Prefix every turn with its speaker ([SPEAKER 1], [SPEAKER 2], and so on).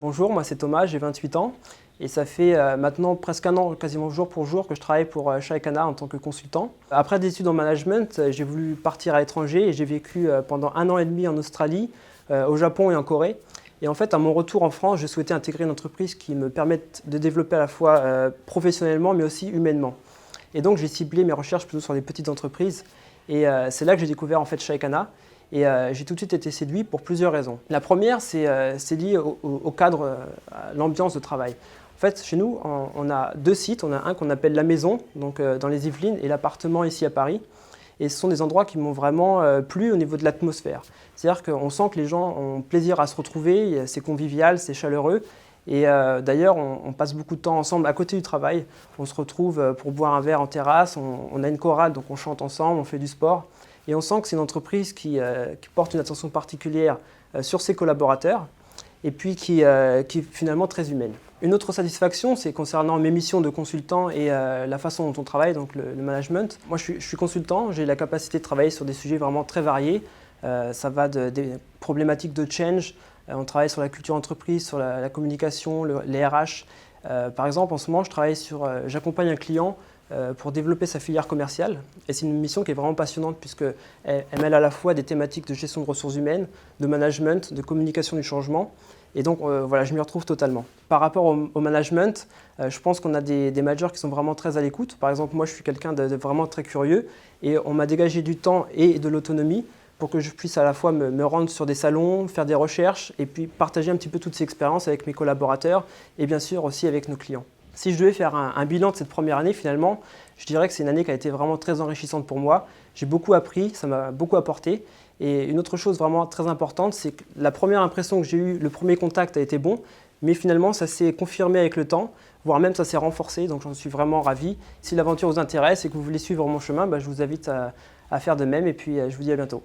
[SPEAKER 1] Bonjour, moi c'est Thomas, j'ai 28 ans et ça fait maintenant presque un an, quasiment jour pour jour, que je travaille pour Shaykana en tant que consultant. Après des études en management, j'ai voulu partir à l'étranger et j'ai vécu pendant un an et demi en Australie, au Japon et en Corée. Et en fait, à mon retour en France, je souhaitais intégrer une entreprise qui me permette de développer à la fois professionnellement mais aussi humainement. Et donc j'ai ciblé mes recherches plutôt sur des petites entreprises et c'est là que j'ai découvert en fait Shaykana. Et j'ai tout de suite été séduit pour plusieurs raisons. La première, c'est lié au cadre, à l'ambiance de travail. En fait, chez nous, on a deux sites. On a un qu'on appelle la maison, donc dans les Yvelines, et l'appartement ici à Paris. Et ce sont des endroits qui m'ont vraiment plu au niveau de l'atmosphère. C'est-à-dire qu'on sent que les gens ont plaisir à se retrouver, c'est convivial, c'est chaleureux. Et d'ailleurs, on passe beaucoup de temps ensemble à côté du travail. On se retrouve pour boire un verre en terrasse, on a une chorale, donc on chante ensemble, on fait du sport. Et on sent que c'est une entreprise qui porte une attention particulière sur ses collaborateurs et puis qui est finalement très humaine. Une autre satisfaction, c'est concernant mes missions de consultant et la façon dont on travaille, donc le management. Moi, je suis consultant, j'ai la capacité de travailler sur des sujets vraiment très variés. Ça va des problématiques de change, on travaille sur la culture entreprise, sur la communication, les RH. Par exemple, en ce moment, j'accompagne un client pour développer sa filière commerciale. Et c'est une mission qui est vraiment passionnante puisqu'elle mêle à la fois des thématiques de gestion de ressources humaines, de management, de communication du changement. Et donc voilà, je m'y retrouve totalement. Par rapport au management, je pense qu'on a des managers qui sont vraiment très à l'écoute. Par exemple, moi je suis quelqu'un de vraiment très curieux et on m'a dégagé du temps et de l'autonomie pour que je puisse à la fois me rendre sur des salons, faire des recherches et puis partager un petit peu toutes ces expériences avec mes collaborateurs et bien sûr aussi avec nos clients. Si je devais faire un bilan de cette première année, finalement, je dirais que c'est une année qui a été vraiment très enrichissante pour moi. J'ai beaucoup appris, ça m'a beaucoup apporté. Et une autre chose vraiment très importante, c'est que la première impression que j'ai eue, le premier contact a été bon, mais finalement ça s'est confirmé avec le temps, voire même ça s'est renforcé, donc j'en suis vraiment ravi. Si l'aventure vous intéresse et que vous voulez suivre mon chemin, je vous invite à faire de même et puis je vous dis à bientôt.